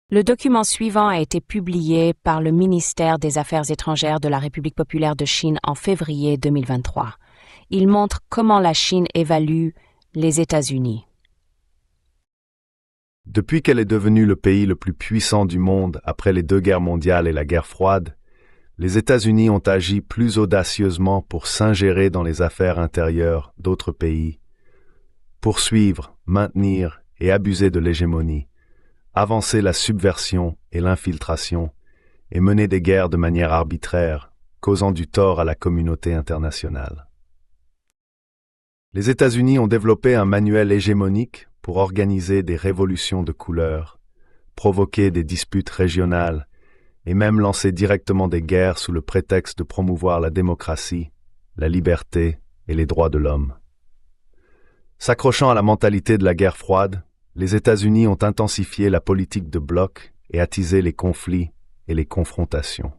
Le document suivant a été publié par le ministère des Affaires étrangères de la République populaire de Chine en février 2023. Il montre comment la Chine évalue les États-Unis. Depuis qu'elle est devenue le pays le plus puissant du monde après les 2 guerres mondiales et la guerre froide, les États-Unis ont agi plus audacieusement pour s'ingérer dans les affaires intérieures d'autres pays, poursuivre, maintenir et abuser de l'hégémonie, avancer la subversion et l'infiltration, et mener des guerres de manière arbitraire, causant du tort à la communauté internationale. Les États-Unis ont développé un manuel hégémonique pour organiser des révolutions de couleur, provoquer des disputes régionales et même lancer directement des guerres sous le prétexte de promouvoir la démocratie, la liberté et les droits de l'homme. S'accrochant à la mentalité de la guerre froide, les États-Unis ont intensifié la politique de bloc et attisé les conflits et les confrontations.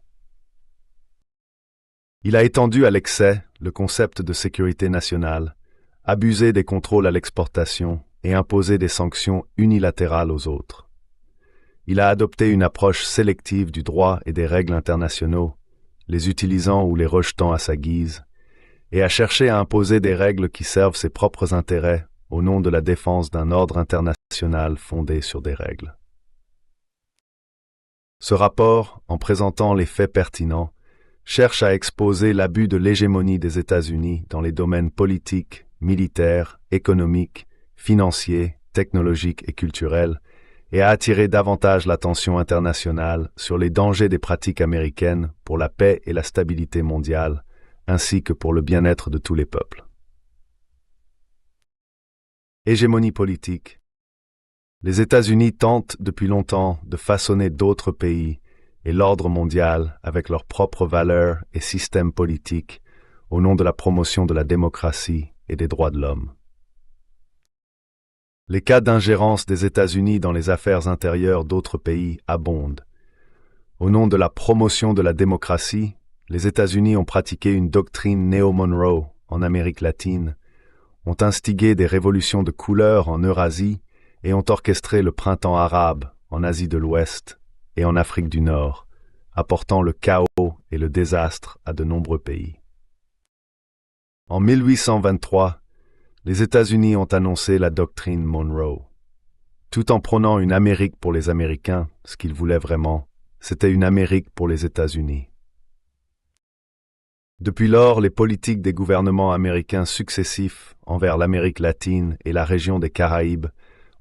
Il a étendu à l'excès le concept de sécurité nationale, abusé des contrôles à l'exportation et imposé des sanctions unilatérales aux autres. Il a adopté une approche sélective du droit et des règles internationaux, les utilisant ou les rejetant à sa guise, et a cherché à imposer des règles qui servent ses propres intérêts au nom de la défense d'un ordre international fondé sur des règles. Ce rapport, en présentant les faits pertinents, cherche à exposer l'abus de l'hégémonie des États-Unis dans les domaines politiques, militaires, économiques, financiers, technologiques et culturels, et à attirer davantage l'attention internationale sur les dangers des pratiques américaines pour la paix et la stabilité mondiale, ainsi que pour le bien-être de tous les peuples. Hégémonie politique. Les États-Unis tentent depuis longtemps de façonner d'autres pays et l'ordre mondial avec leurs propres valeurs et systèmes politiques au nom de la promotion de la démocratie et des droits de l'homme. Les cas d'ingérence des États-Unis dans les affaires intérieures d'autres pays abondent. Au nom de la promotion de la démocratie, les États-Unis ont pratiqué une doctrine néo-Monroe en Amérique latine, ont instigé des révolutions de couleur en Eurasie et ont orchestré le printemps arabe en Asie de l'Ouest et en Afrique du Nord, apportant le chaos et le désastre à de nombreux pays. En 1823, les États-Unis ont annoncé la doctrine Monroe. Tout en prônant une Amérique pour les Américains, ce qu'ils voulaient vraiment, c'était une Amérique pour les États-Unis. Depuis lors, les politiques des gouvernements américains successifs envers l'Amérique latine et la région des Caraïbes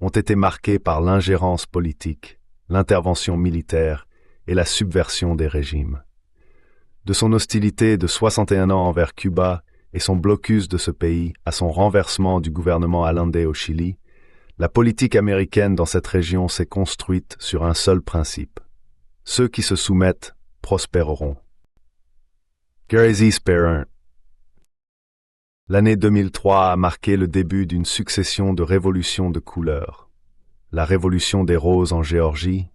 ont été marquées par l'ingérence politique, l'intervention militaire et la subversion des régimes. De son hostilité de 61 ans envers Cuba et son blocus de ce pays à son renversement du gouvernement Allende au Chili, la politique américaine dans cette région s'est construite sur un seul principe. Ceux qui se soumettent prospéreront. Gary Z. Sperrin. L'année 2003 a marqué le début d'une succession de révolutions de couleurs. La révolution des roses en Géorgie,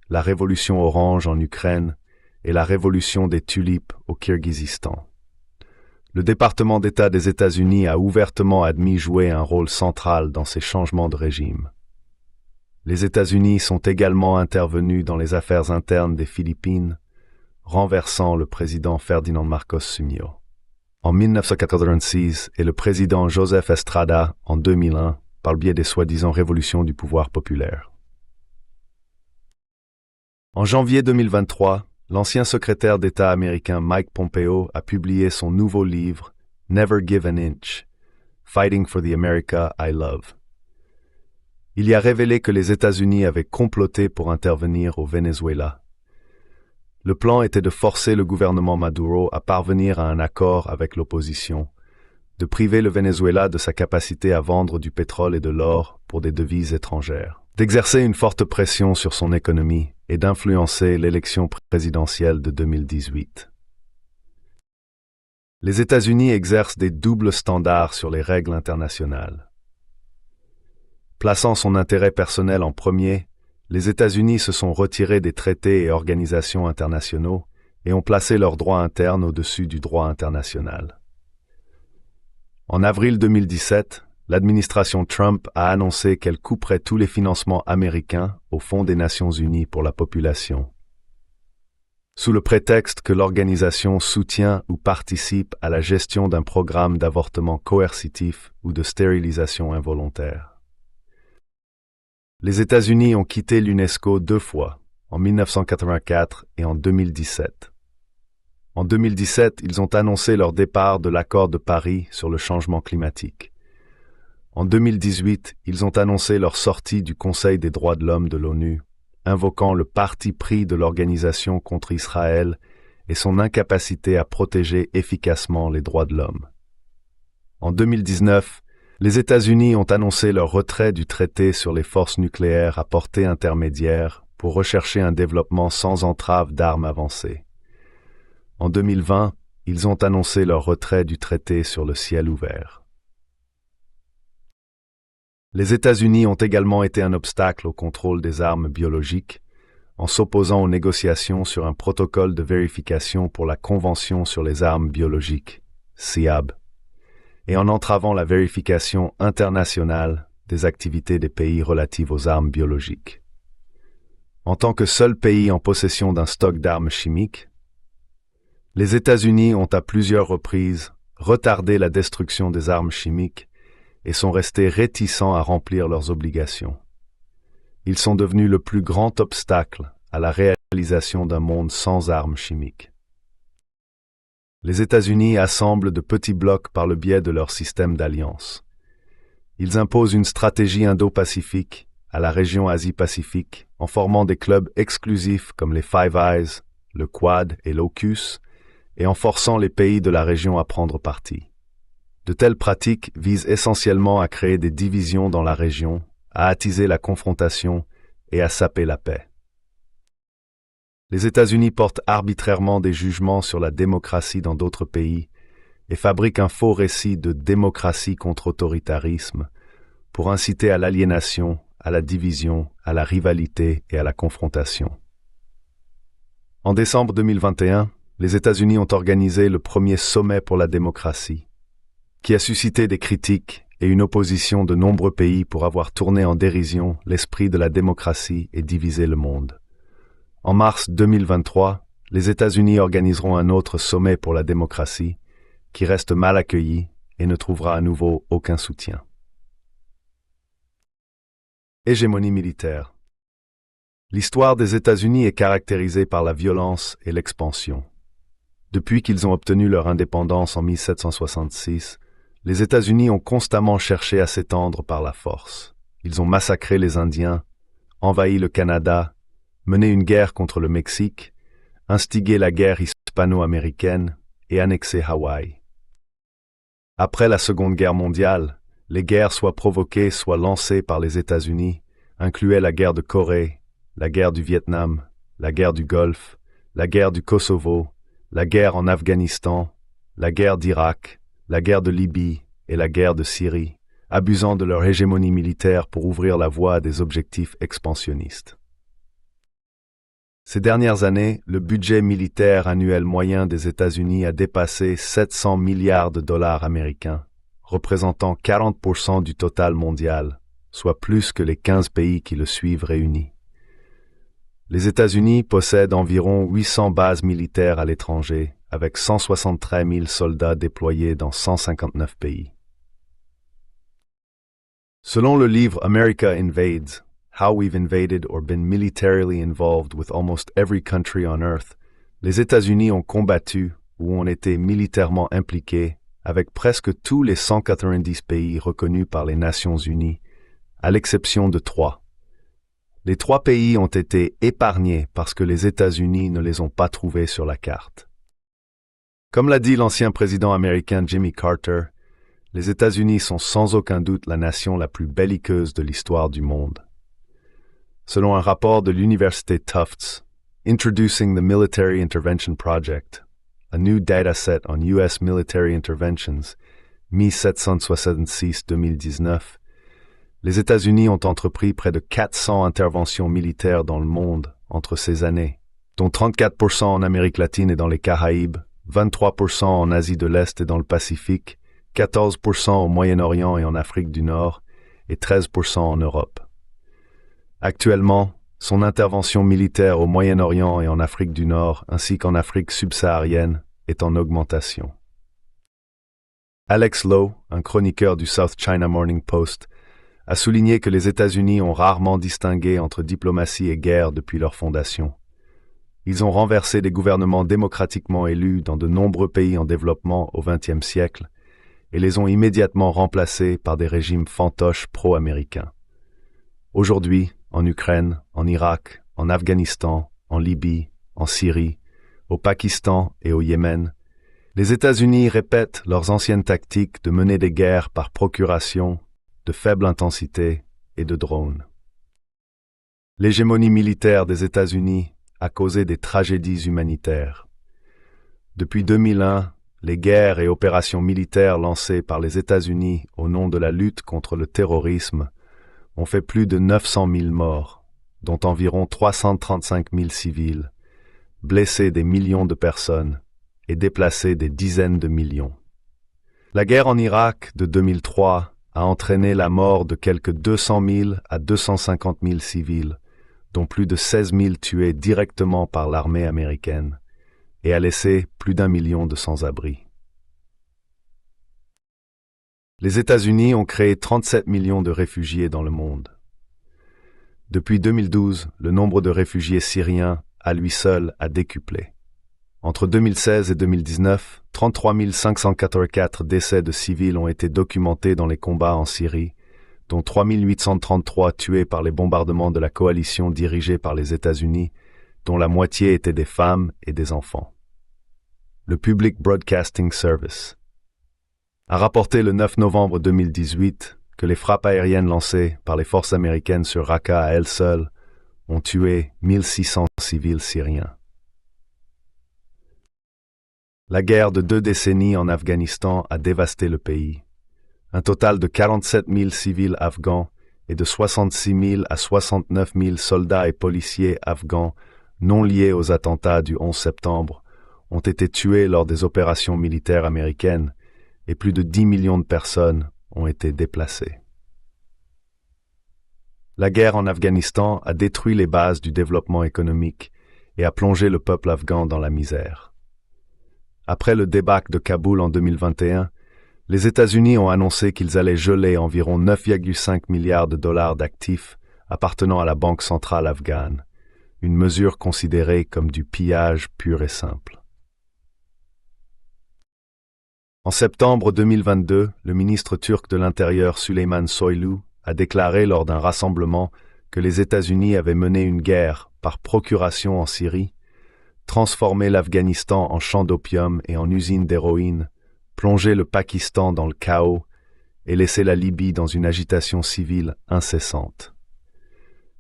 la révolution orange en Ukraine et la révolution des tulipes au Kirghizistan. Le département d'État des États-Unis a ouvertement admis jouer un rôle central dans ces changements de régime. Les États-Unis sont également intervenus dans les affaires internes des Philippines, renversant le président Ferdinand Marcos Sumio en 1986 et le président Joseph Estrada en 2001 par le biais des soi-disant révolutions du pouvoir populaire. En janvier 2023, l'ancien secrétaire d'État américain Mike Pompeo a publié son nouveau livre « Never Give an Inch – Fighting for the America I Love ». Il y a révélé que les États-Unis avaient comploté pour intervenir au Venezuela. Le plan était de forcer le gouvernement Maduro à parvenir à un accord avec l'opposition, de priver le Venezuela de sa capacité à vendre du pétrole et de l'or pour des devises étrangères, d'exercer une forte pression sur son économie et d'influencer l'élection présidentielle de 2018. Les États-Unis exercent des doubles standards sur les règles internationales. Plaçant son intérêt personnel en premier, les États-Unis se sont retirés des traités et organisations internationaux et ont placé leur droit interne au-dessus du droit international. En avril 2017, l'administration Trump a annoncé qu'elle couperait tous les financements américains au Fonds des Nations Unies pour la population, sous le prétexte que l'organisation soutient ou participe à la gestion d'un programme d'avortement coercitif ou de stérilisation involontaire. Les États-Unis ont quitté l'UNESCO 2 fois, en 1984 et en 2017. En 2017, ils ont annoncé leur départ de l'accord de Paris sur le changement climatique. En 2018, ils ont annoncé leur sortie du Conseil des droits de l'homme de l'ONU, invoquant le parti pris de l'organisation contre Israël et son incapacité à protéger efficacement les droits de l'homme. En 2019, les États-Unis ont annoncé leur retrait du traité sur les forces nucléaires à portée intermédiaire pour rechercher un développement sans entrave d'armes avancées. En 2020, ils ont annoncé leur retrait du traité sur le ciel ouvert. Les États-Unis ont également été un obstacle au contrôle des armes biologiques en s'opposant aux négociations sur un protocole de vérification pour la Convention sur les armes biologiques, CIAB, et en entravant la vérification internationale des activités des pays relatives aux armes biologiques. En tant que seul pays en possession d'un stock d'armes chimiques, les États-Unis ont à plusieurs reprises retardé la destruction des armes chimiques et sont restés réticents à remplir leurs obligations. Ils sont devenus le plus grand obstacle à la réalisation d'un monde sans armes chimiques. Les États-Unis assemblent de petits blocs par le biais de leur système d'alliances. Ils imposent une stratégie indo-pacifique à la région Asie-Pacifique en formant des clubs exclusifs comme les Five Eyes, le Quad et l'AUKUS, et en forçant les pays de la région à prendre parti. De telles pratiques visent essentiellement à créer des divisions dans la région, à attiser la confrontation et à saper la paix. Les États-Unis portent arbitrairement des jugements sur la démocratie dans d'autres pays et fabriquent un faux récit de démocratie contre autoritarisme pour inciter à l'aliénation, à la division, à la rivalité et à la confrontation. En décembre 2021, les États-Unis ont organisé le premier sommet pour la démocratie, qui a suscité des critiques et une opposition de nombreux pays pour avoir tourné en dérision l'esprit de la démocratie et divisé le monde. En mars 2023, les États-Unis organiseront un autre sommet pour la démocratie, qui reste mal accueilli et ne trouvera à nouveau aucun soutien. Hégémonie militaire. L'histoire des États-Unis est caractérisée par la violence et l'expansion. Depuis qu'ils ont obtenu leur indépendance en 1766, les États-Unis ont constamment cherché à s'étendre par la force. Ils ont massacré les Indiens, envahi le Canada, mené une guerre contre le Mexique, instigé la guerre hispano-américaine et annexé Hawaï. Après la Seconde Guerre mondiale, les guerres soit provoquées soit lancées par les États-Unis incluaient la guerre de Corée, la guerre du Vietnam, la guerre du Golfe, la guerre du Kosovo, la guerre en Afghanistan, la guerre d'Irak, la guerre de Libye et la guerre de Syrie, abusant de leur hégémonie militaire pour ouvrir la voie à des objectifs expansionnistes. Ces dernières années, le budget militaire annuel moyen des États-Unis a dépassé 700 milliards de dollars américains, représentant 40% du total mondial, soit plus que les 15 pays qui le suivent réunis. Les États-Unis possèdent environ 800 bases militaires à l'étranger, avec 173 000 soldats déployés dans 159 pays. Selon le livre America Invades, How We've Invaded or Been Militarily Involved with Almost Every Country on Earth, les États-Unis ont combattu ou ont été militairement impliqués avec presque tous les 190 pays reconnus par les Nations Unies, à l'exception de 3. Les 3 pays ont été épargnés parce que les États-Unis ne les ont pas trouvés sur la carte. Comme l'a dit l'ancien président américain Jimmy Carter, les États-Unis sont sans aucun doute la nation la plus belliqueuse de l'histoire du monde. Selon un rapport de l'université Tufts, Introducing the Military Intervention Project, a new dataset on U.S. military interventions, 1766-2019, les États-Unis ont entrepris près de 400 interventions militaires dans le monde entre ces années, dont 34% en Amérique latine et dans les Caraïbes, 23% en Asie de l'Est et dans le Pacifique, 14% au Moyen-Orient et en Afrique du Nord et 13% en Europe. Actuellement, son intervention militaire au Moyen-Orient et en Afrique du Nord ainsi qu'en Afrique subsaharienne est en augmentation. Alex Lowe, un chroniqueur du South China Morning Post, a souligné que les États-Unis ont rarement distingué entre diplomatie et guerre depuis leur fondation. Ils ont renversé des gouvernements démocratiquement élus dans de nombreux pays en développement au XXe siècle et les ont immédiatement remplacés par des régimes fantoches pro-américains. Aujourd'hui, en Ukraine, en Irak, en Afghanistan, en Libye, en Syrie, au Pakistan et au Yémen, les États-Unis répètent leurs anciennes tactiques de mener des guerres par procuration, de faible intensité et de drones. L'hégémonie militaire des États-Unis a causé des tragédies humanitaires. Depuis 2001, les guerres et opérations militaires lancées par les États-Unis au nom de la lutte contre le terrorisme ont fait plus de 900 000 morts, dont environ 335 000 civils, blessé des millions de personnes et déplacé des dizaines de millions. La guerre en Irak de 2003 a entraîné la mort de quelques 200 000 à 250 000 civils, dont plus de 16 000 tués directement par l'armée américaine, et a laissé plus d'1 million de sans-abri. Les États-Unis ont créé 37 millions de réfugiés dans le monde. Depuis 2012, le nombre de réfugiés syriens, à lui seul, a décuplé. Entre 2016 et 2019, 33 584 décès de civils ont été documentés dans les combats en Syrie, dont 3 833 tués par les bombardements de la coalition dirigée par les États-Unis, dont la moitié étaient des femmes et des enfants. Le Public Broadcasting Service a rapporté le 9 novembre 2018 que les frappes aériennes lancées par les forces américaines sur Raqqa à elles seules ont tué 1600 civils syriens. La guerre de 2 décennies en Afghanistan a dévasté le pays. Un total de 47 000 civils afghans et de 66 000 à 69 000 soldats et policiers afghans non liés aux attentats du 11 septembre ont été tués lors des opérations militaires américaines et plus de 10 millions de personnes ont été déplacées. La guerre en Afghanistan a détruit les bases du développement économique et a plongé le peuple afghan dans la misère. Après le débâcle de Kaboul en 2021, les États-Unis ont annoncé qu'ils allaient geler environ 9,5 milliards de dollars d'actifs appartenant à la Banque centrale afghane, une mesure considérée comme du pillage pur et simple. En septembre 2022, le ministre turc de l'Intérieur Süleyman Soylu a déclaré lors d'un rassemblement que les États-Unis avaient mené une guerre par procuration en Syrie, transformé l'Afghanistan en champ d'opium et en usine d'héroïne, plongé le Pakistan dans le chaos et laissé la Libye dans une agitation civile incessante.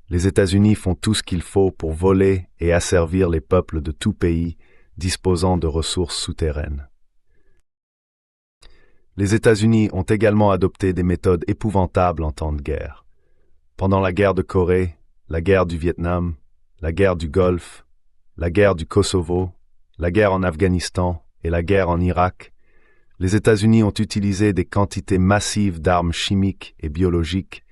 Les États-Unis font tout ce qu'il faut pour voler et asservir les peuples de tout pays disposant de ressources souterraines. Les États-Unis ont également adopté des méthodes épouvantables en temps de guerre. Pendant la guerre de Corée, la guerre du Vietnam, la guerre du Golfe, la guerre du Kosovo, la guerre en Afghanistan et la guerre en Irak, les États-Unis ont utilisé des quantités massives d'armes chimiques et biologiques,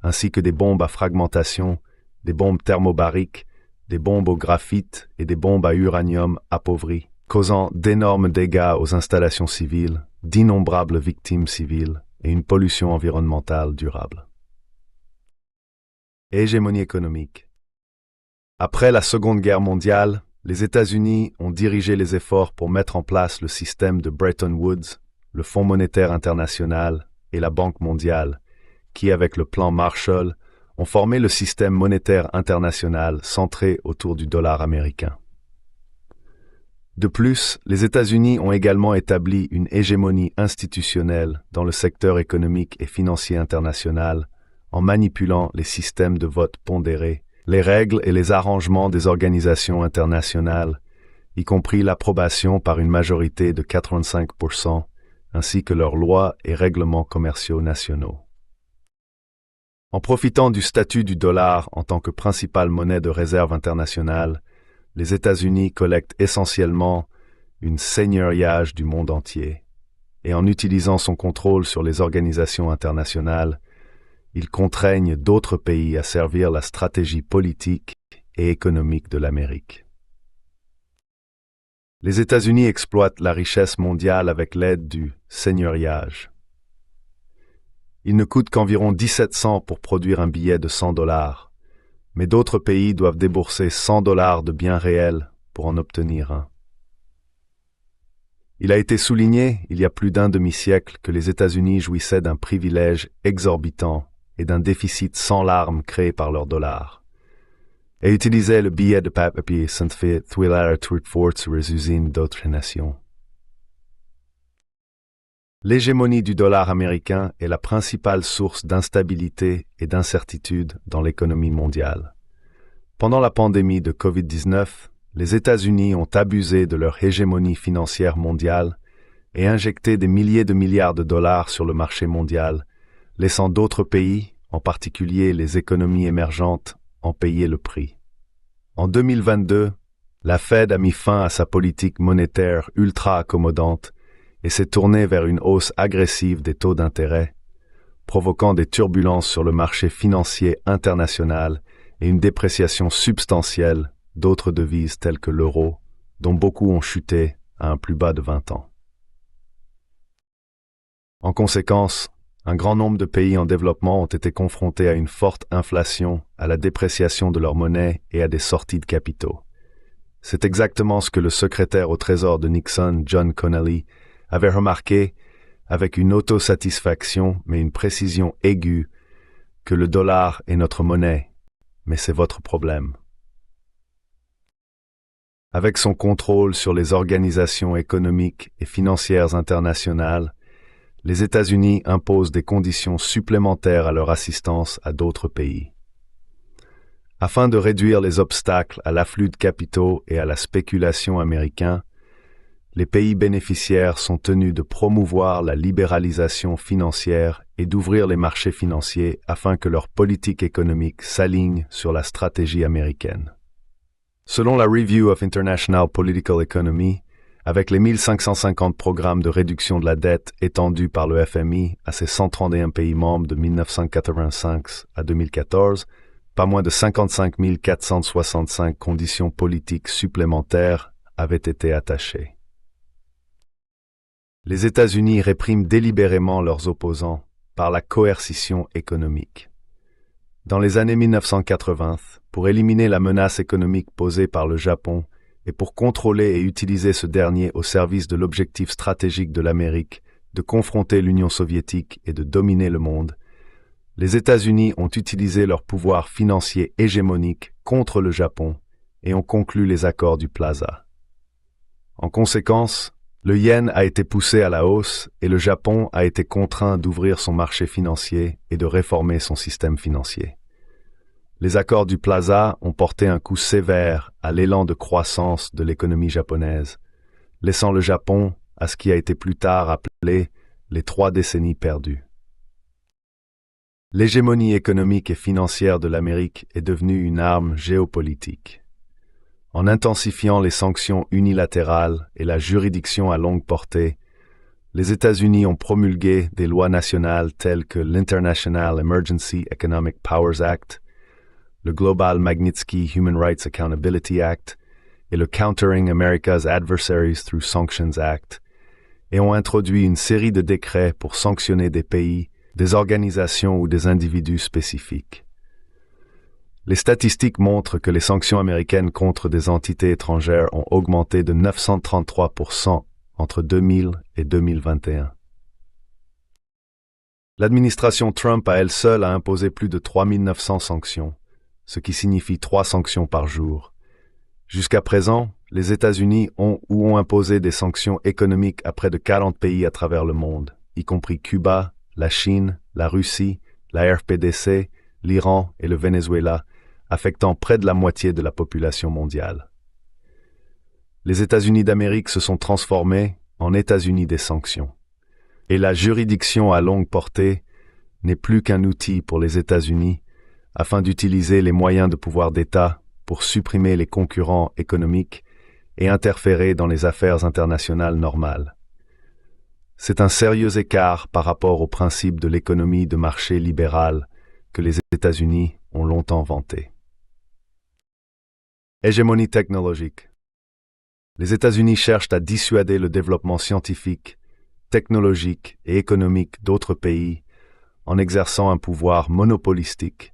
ainsi que des bombes à fragmentation, des bombes thermobariques, des bombes au graphite et des bombes à uranium appauvri, causant d'énormes dégâts aux installations civiles, d'innombrables victimes civiles et une pollution environnementale durable. Hégémonie économique. Après la Seconde Guerre mondiale, les États-Unis ont dirigé les efforts pour mettre en place le système de Bretton Woods, le Fonds monétaire international et la Banque mondiale, qui, avec le plan Marshall, ont formé le système monétaire international centré autour du dollar américain. De plus, les États-Unis ont également établi une hégémonie institutionnelle dans le secteur économique et financier international en manipulant les systèmes de vote pondérés, les règles et les arrangements des organisations internationales, y compris l'approbation par une majorité de 85%, ainsi que leurs lois et règlements commerciaux nationaux. En profitant du statut du dollar en tant que principale monnaie de réserve internationale, les États-Unis collectent essentiellement une seigneuriage du monde entier. et en utilisant son contrôle sur les organisations internationales, il contraigne d'autres pays à servir la stratégie politique et économique de l'Amérique. Les États-Unis exploitent la richesse mondiale avec l'aide du seigneuriage. Il ne coûte qu'environ 17 cents pour produire un billet de $100, mais d'autres pays doivent débourser $100 de biens réels pour en obtenir un. Il a été souligné, il y a plus d'un demi-siècle, que les États-Unis jouissaient d'un privilège exorbitant et d'un déficit sans larmes créé par leur dollar, et utilisaient le billet de papier sans fait tuiler tout fort sur les usines d'autres nations. L'hégémonie du dollar américain est la principale source d'instabilité et d'incertitude dans l'économie mondiale. Pendant la pandémie de COVID-19, les États-Unis ont abusé de leur hégémonie financière mondiale et injecté des milliers de milliards de dollars sur le marché mondial, laissant d'autres pays, en particulier les économies émergentes, en payer le prix. En 2022, la Fed a mis fin à sa politique monétaire ultra accommodante et s'est tournée vers une hausse agressive des taux d'intérêt, provoquant des turbulences sur le marché financier international et une dépréciation substantielle d'autres devises telles que l'euro, dont beaucoup ont chuté à un plus bas de 20 ans. En conséquence, un grand nombre de pays en développement ont été confrontés à une forte inflation, à la dépréciation de leur monnaie et à des sorties de capitaux. C'est exactement ce que le secrétaire au Trésor de Nixon, John Connally, avait remarqué avec une autosatisfaction mais une précision aiguë que le dollar est notre monnaie, mais c'est votre problème. Avec son contrôle sur les organisations économiques et financières internationales, les États-Unis imposent des conditions supplémentaires à leur assistance à d'autres pays. Afin de réduire les obstacles à l'afflux de capitaux et à la spéculation américaine, les pays bénéficiaires sont tenus de promouvoir la libéralisation financière et d'ouvrir les marchés financiers afin que leur politique économique s'aligne sur la stratégie américaine. Selon la Review of International Political Economy, avec les 1550 programmes de réduction de la dette étendus par le FMI à ses 131 pays membres de 1985 à 2014, pas moins de 55 465 conditions politiques supplémentaires avaient été attachées. Les États-Unis répriment délibérément leurs opposants par la coercition économique. Dans les années 1980, pour éliminer la menace économique posée par le Japon et pour contrôler et utiliser ce dernier au service de l'objectif stratégique de l'Amérique de confronter l'Union soviétique et de dominer le monde, les États-Unis ont utilisé leur pouvoir financier hégémonique contre le Japon et ont conclu les accords du Plaza. En conséquence, le yen a été poussé à la hausse et le Japon a été contraint d'ouvrir son marché financier et de réformer son système financier. Les accords du Plaza ont porté un coup sévère à l'élan de croissance de l'économie japonaise, laissant le Japon à ce qui a été plus tard appelé les 3 décennies perdues. L'hégémonie économique et financière de l'Amérique est devenue une arme géopolitique. En intensifiant les sanctions unilatérales et la juridiction à longue portée, les États-Unis ont promulgué des lois nationales telles que l'International Emergency Economic Powers Act, le Global Magnitsky Human Rights Accountability Act et le Countering America's Adversaries Through Sanctions Act, et ont introduit une série de décrets pour sanctionner des pays, des organisations ou des individus spécifiques. Les statistiques montrent que les sanctions américaines contre des entités étrangères ont augmenté de 933% entre 2000 et 2021. L'administration Trump à elle seule a imposé plus de 3900 sanctions, ce qui signifie 3 sanctions par jour. Jusqu'à présent, les États-Unis ont imposé des sanctions économiques à près de 40 pays à travers le monde, y compris Cuba, la Chine, la Russie, la RPDC, l'Iran et le Venezuela, affectant près de la moitié de la population mondiale. Les États-Unis d'Amérique se sont transformés en États-Unis des sanctions. Et la juridiction à longue portée n'est plus qu'un outil pour les États-Unis afin d'utiliser les moyens de pouvoir d'État pour supprimer les concurrents économiques et interférer dans les affaires internationales normales. C'est un sérieux écart par rapport au principe de l'économie de marché libérale que les États-Unis ont longtemps vanté. Hégémonie technologique. Les États-Unis cherchent à dissuader le développement scientifique, technologique et économique d'autres pays en exerçant un pouvoir monopolistique,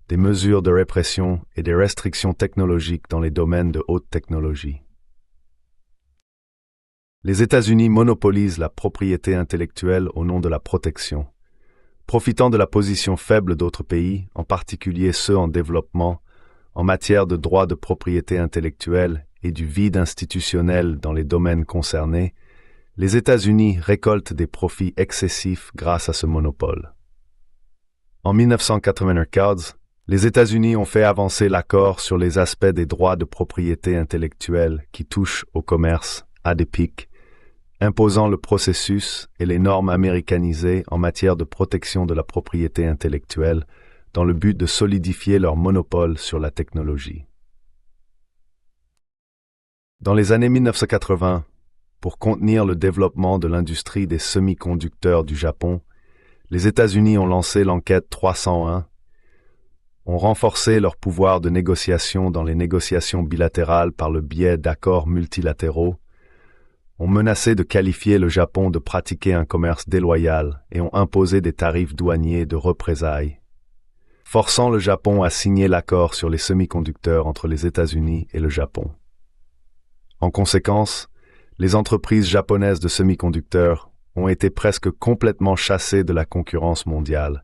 des mesures de répression et des restrictions technologiques dans les domaines de haute technologie. Les États-Unis monopolisent la propriété intellectuelle au nom de la protection, profitant de la position faible d'autres pays, en particulier ceux en développement, en matière de droits de propriété intellectuelle et du vide institutionnel dans les domaines concernés. Les États-Unis récoltent des profits excessifs grâce à ce monopole. En 1994, les États-Unis ont fait avancer l'accord sur les aspects des droits de propriété intellectuelle qui touchent au commerce ADPIC, imposant le processus et les normes américanisées en matière de protection de la propriété intellectuelle dans le but de solidifier leur monopole sur la technologie. Dans les années 1980, pour contenir le développement de l'industrie des semi-conducteurs du Japon, les États-Unis ont lancé l'enquête 301, ont renforcé leur pouvoir de négociation dans les négociations bilatérales par le biais d'accords multilatéraux, ont menacé de qualifier le Japon de pratiquer un commerce déloyal et ont imposé des tarifs douaniers de représailles, forçant le Japon à signer l'accord sur les semi-conducteurs entre les États-Unis et le Japon. En conséquence, les entreprises japonaises de semi-conducteurs ont été presque complètement chassées de la concurrence mondiale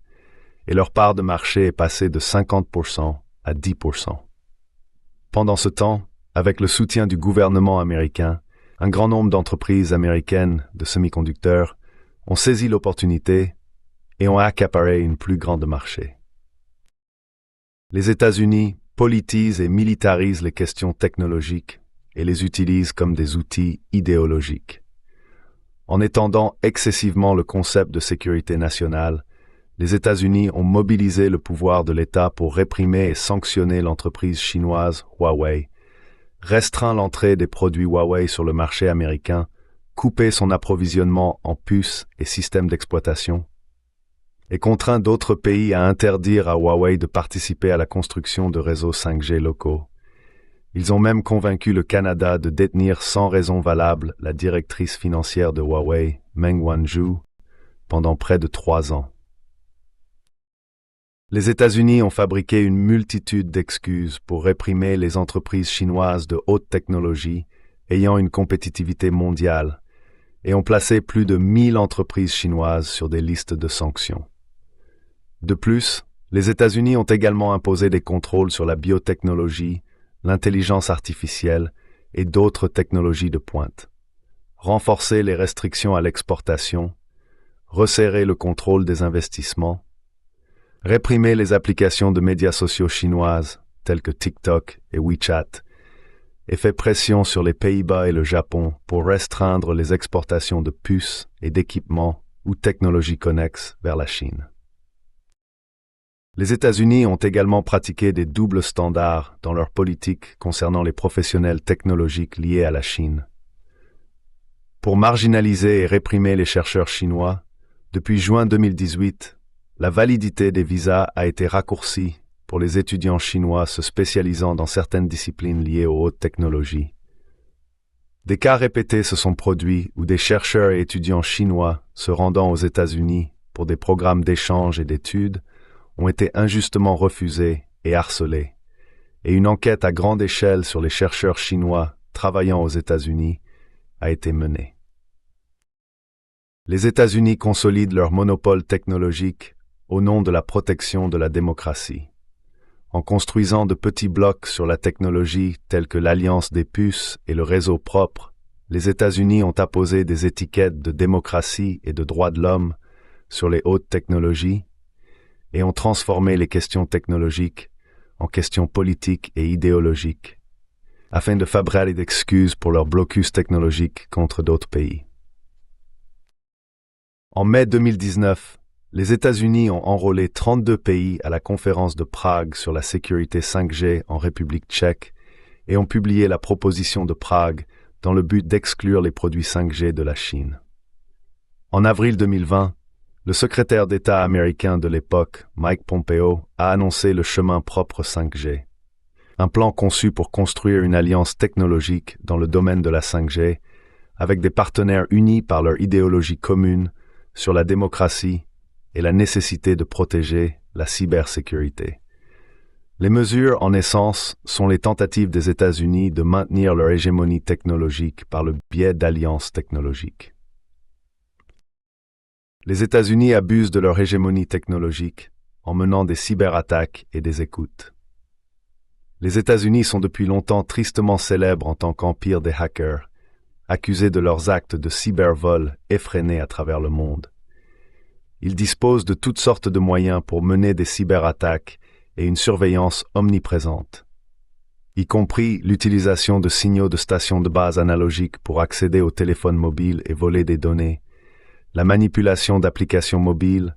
et leur part de marché est passée de 50% à 10%. Pendant ce temps, avec le soutien du gouvernement américain, un grand nombre d'entreprises américaines de semi-conducteurs ont saisi l'opportunité et ont accaparé une plus grande marché. Les États-Unis politisent et militarisent les questions technologiques et les utilisent comme des outils idéologiques. En étendant excessivement le concept de sécurité nationale, les États-Unis ont mobilisé le pouvoir de l'État pour réprimer et sanctionner l'entreprise chinoise Huawei, restreint l'entrée des produits Huawei sur le marché américain, coupé son approvisionnement en puces et systèmes d'exploitation, et contraint d'autres pays à interdire à Huawei de participer à la construction de réseaux 5G locaux. Ils ont même convaincu le Canada de détenir sans raison valable la directrice financière de Huawei, Meng Wanzhou, pendant près de 3 ans. Les États-Unis ont fabriqué une multitude d'excuses pour réprimer les entreprises chinoises de haute technologie ayant une compétitivité mondiale et ont placé plus de 1000 entreprises chinoises sur des listes de sanctions. De plus, les États-Unis ont également imposé des contrôles sur la biotechnologie, l'intelligence artificielle et d'autres technologies de pointe, renforcé les restrictions à l'exportation, resserré le contrôle des investissements, réprimer les applications de médias sociaux chinoises telles que TikTok et WeChat, et fait pression sur les Pays-Bas et le Japon pour restreindre les exportations de puces et d'équipements ou technologies connexes vers la Chine. Les États-Unis ont également pratiqué des doubles standards dans leur politique concernant les professionnels technologiques liés à la Chine. Pour marginaliser et réprimer les chercheurs chinois, depuis juin 2018, la validité des visas a été raccourcie pour les étudiants chinois se spécialisant dans certaines disciplines liées aux hautes technologies. Des cas répétés se sont produits où des chercheurs et étudiants chinois se rendant aux États-Unis pour des programmes d'échange et d'études ont été injustement refusés et harcelés, et une enquête à grande échelle sur les chercheurs chinois travaillant aux États-Unis a été menée. Les États-Unis consolident leur monopole technologique au nom de la protection de la démocratie, en construisant de petits blocs sur la technologie tels que l'Alliance des puces et le réseau propre. Les États-Unis ont apposé des étiquettes de démocratie et de droits de l'homme sur les hautes technologies et ont transformé les questions technologiques en questions politiques et idéologiques, afin de fabriquer des excuses pour leur blocus technologique contre d'autres pays. En mai 2019, les États-Unis ont enrôlé 32 pays à la conférence de Prague sur la sécurité 5G en République tchèque et ont publié la proposition de Prague dans le but d'exclure les produits 5G de la Chine. En avril 2020, le secrétaire d'État américain de l'époque, Mike Pompeo, a annoncé le chemin propre 5G. Un plan conçu pour construire une alliance technologique dans le domaine de la 5G, avec des partenaires unis par leur idéologie commune sur la démocratie et la nécessité de protéger la cybersécurité. Les mesures, en essence, sont les tentatives des États-Unis de maintenir leur hégémonie technologique par le biais d'alliances technologiques. Les États-Unis abusent de leur hégémonie technologique en menant des cyberattaques et des écoutes. Les États-Unis sont depuis longtemps tristement célèbres en tant qu'empire des hackers, accusés de leurs actes de cybervol effrénés à travers le monde. Ils disposent de toutes sortes de moyens pour mener des cyberattaques et une surveillance omniprésente, y compris l'utilisation de signaux de stations de base analogiques pour accéder aux téléphones mobiles et voler des données, la manipulation d'applications mobiles,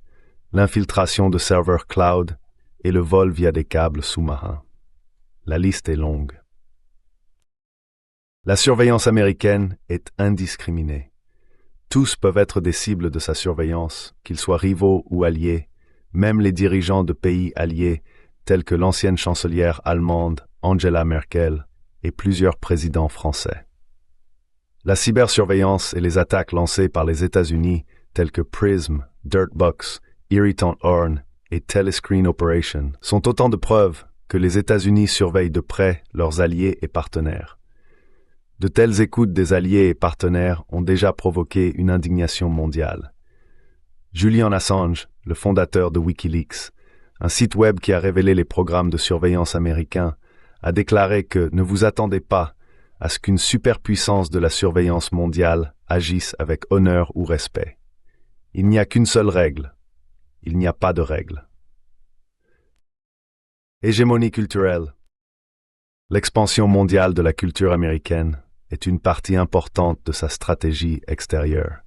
l'infiltration de serveurs cloud et le vol via des câbles sous-marins. La liste est longue. La surveillance américaine est indiscriminée. Tous peuvent être des cibles de sa surveillance, qu'ils soient rivaux ou alliés, même les dirigeants de pays alliés tels que l'ancienne chancelière allemande Angela Merkel et plusieurs présidents français. La cybersurveillance et les attaques lancées par les États-Unis telles que Prism, Dirtbox, Irritant Horn et Telescreen Operation sont autant de preuves que les États-Unis surveillent de près leurs alliés et partenaires. De telles écoutes des alliés et partenaires ont déjà provoqué une indignation mondiale. Julian Assange, le fondateur de Wikileaks, un site web qui a révélé les programmes de surveillance américains, a déclaré que ne vous attendez pas à ce qu'une superpuissance de la surveillance mondiale agisse avec honneur ou respect. Il n'y a qu'une seule règle. Il n'y a pas de règle. Hégémonie culturelle. L'expansion mondiale de la culture américaine est une partie importante de sa stratégie extérieure.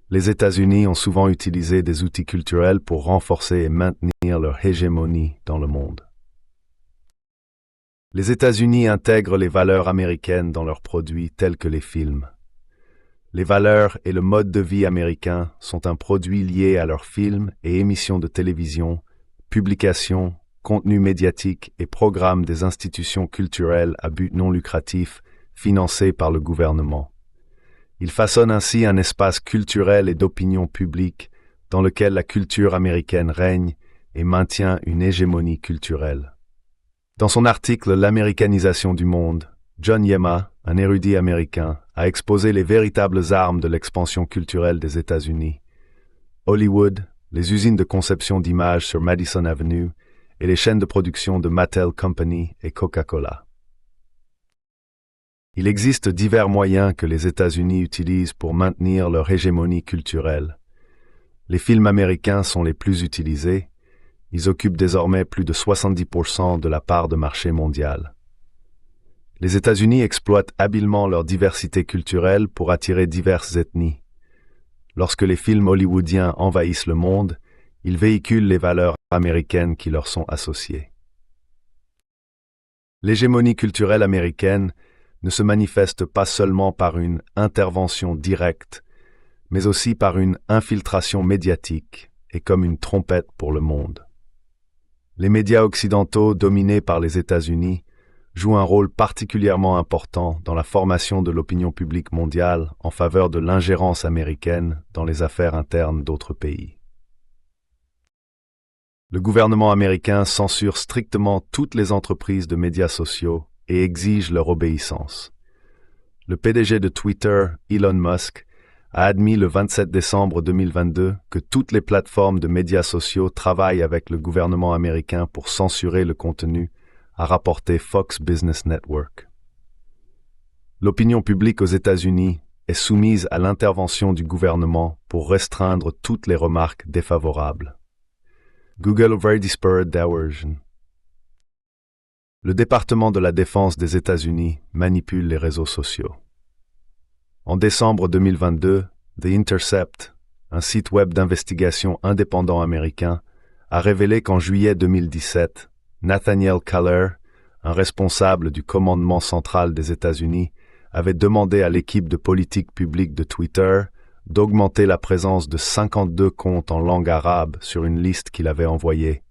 Les États-Unis ont souvent utilisé des outils culturels pour renforcer et maintenir leur hégémonie dans le monde. Les États-Unis intègrent les valeurs américaines dans leurs produits tels que les films. Les valeurs et le mode de vie américain sont un produit lié à leurs films et émissions de télévision, publications, contenus médiatiques et programmes des institutions culturelles à but non lucratif financés par le gouvernement. Ils façonnent ainsi un espace culturel et d'opinion publique dans lequel la culture américaine règne et maintient une hégémonie culturelle. Dans son article « L'américanisation du monde », John Yema, un érudit américain, a exposé les véritables armes de l'expansion culturelle des États-Unis. Hollywood, les usines de conception d'images sur Madison Avenue et les chaînes de production de Mattel Company et Coca-Cola. Il existe divers moyens que les États-Unis utilisent pour maintenir leur hégémonie culturelle. Les films américains sont les plus utilisés. Ils occupent désormais plus de 70% de la part de marché mondial. Les États-Unis exploitent habilement leur diversité culturelle pour attirer diverses ethnies. Lorsque les films hollywoodiens envahissent le monde, ils véhiculent les valeurs américaines qui leur sont associées. L'hégémonie culturelle américaine ne se manifeste pas seulement par une intervention directe, mais aussi par une infiltration médiatique et comme une trompette pour le monde. Les médias occidentaux dominés par les États-Unis jouent un rôle particulièrement important dans la formation de l'opinion publique mondiale en faveur de l'ingérence américaine dans les affaires internes d'autres pays. Le gouvernement américain censure strictement toutes les entreprises de médias sociaux et exige leur obéissance. Le PDG de Twitter, Elon Musk, a admis le 27 décembre 2022 que toutes les plateformes de médias sociaux travaillent avec le gouvernement américain pour censurer le contenu, a rapporté Fox Business Network. L'opinion publique aux États-Unis est soumise à l'intervention du gouvernement pour restreindre toutes les remarques défavorables. Google Very Disparate Diversion. Le département de la Défense des États-Unis manipule les réseaux sociaux. En décembre 2022, The Intercept, un site web d'investigation indépendant américain, a révélé qu'en juillet 2017, Nathaniel Kaler, un responsable du commandement central des États-Unis, avait demandé à l'équipe de politique publique de Twitter d'augmenter la présence de 52 comptes en langue arabe sur une liste qu'il avait envoyée,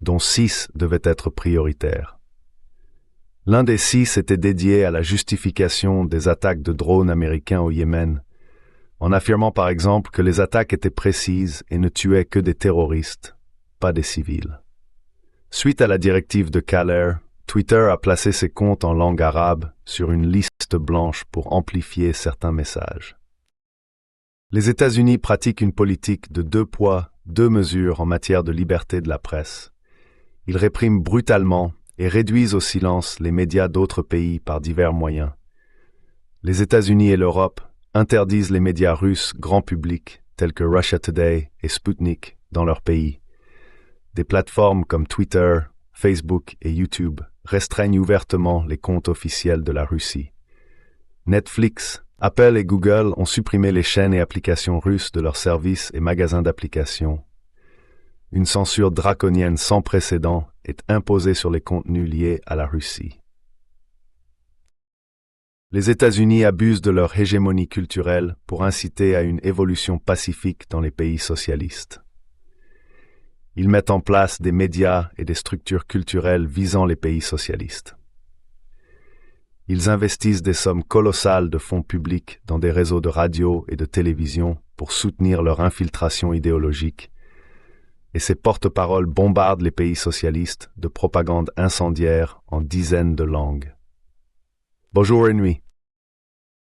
dont 6 devaient être prioritaires. L'un des 6 était dédié à la justification des attaques de drones américains au Yémen, en affirmant par exemple que les attaques étaient précises et ne tuaient que des terroristes, pas des civils. Suite à la directive de Kaler, Twitter a placé ses comptes en langue arabe sur une liste blanche pour amplifier certains messages. Les États-Unis pratiquent une politique de 2 poids, 2 mesures en matière de liberté de la presse. Ils répriment brutalement et réduisent au silence les médias d'autres pays par divers moyens. Les États-Unis et l'Europe interdisent les médias russes grand public tels que Russia Today et Sputnik dans leur pays. Des plateformes comme Twitter, Facebook et YouTube restreignent ouvertement les comptes officiels de la Russie. Netflix, Apple et Google ont supprimé les chaînes et applications russes de leurs services et magasins d'applications. Une censure draconienne sans précédent est imposée sur les contenus liés à la Russie. Les États-Unis abusent de leur hégémonie culturelle pour inciter à une évolution pacifique dans les pays socialistes. Ils mettent en place des médias et des structures culturelles visant les pays socialistes. Ils investissent des sommes colossales de fonds publics dans des réseaux de radio et de télévision pour soutenir leur infiltration idéologique, et ces porte-paroles bombardent les pays socialistes de propagande incendiaire en dizaines de langues. Bonjour et nuit.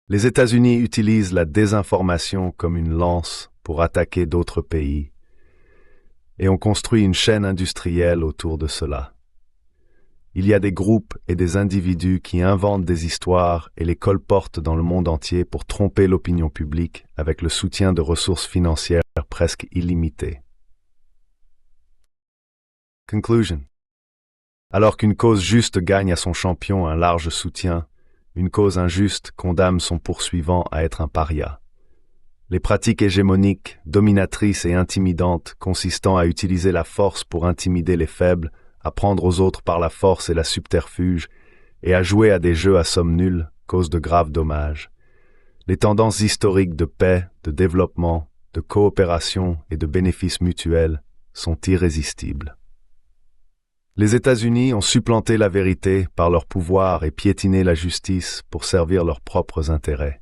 Les États-Unis utilisent la désinformation comme une lance pour attaquer d'autres pays, et on construit une chaîne industrielle autour de cela. Il y a des groupes et des individus qui inventent des histoires et les colportent dans le monde entier pour tromper l'opinion publique avec le soutien de ressources financières presque illimitées. Conclusion. Alors qu'une cause juste gagne à son champion un large soutien, une cause injuste condamne son poursuivant à être un paria. Les pratiques hégémoniques, dominatrices et intimidantes consistant à utiliser la force pour intimider les faibles, à prendre aux autres par la force et la subterfuge, et à jouer à des jeux à somme nulle, causent de graves dommages. Les tendances historiques de paix, de développement, de coopération et de bénéfices mutuels sont irrésistibles. Les États-Unis ont supplanté la vérité par leur pouvoir et piétiné la justice pour servir leurs propres intérêts.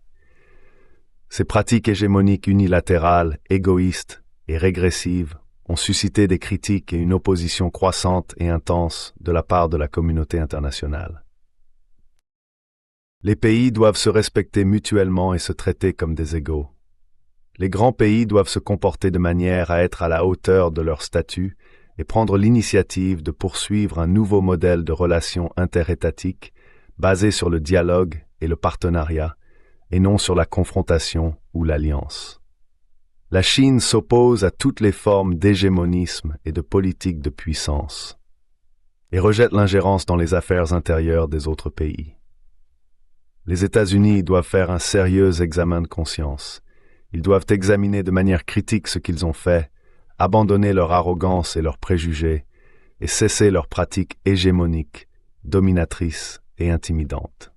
Ces pratiques hégémoniques unilatérales, égoïstes et régressives ont suscité des critiques et une opposition croissante et intense de la part de la communauté internationale. Les pays doivent se respecter mutuellement et se traiter comme des égaux. Les grands pays doivent se comporter de manière à être à la hauteur de leur statut et prendre l'initiative de poursuivre un nouveau modèle de relations interétatiques basé sur le dialogue et le partenariat, et non sur la confrontation ou l'alliance. La Chine s'oppose à toutes les formes d'hégémonisme et de politique de puissance, et rejette l'ingérence dans les affaires intérieures des autres pays. Les États-Unis doivent faire un sérieux examen de conscience. Ils doivent examiner de manière critique ce qu'ils ont fait, abandonner leur arrogance et leurs préjugés, et cesser leurs pratiques hégémoniques, dominatrices et intimidantes.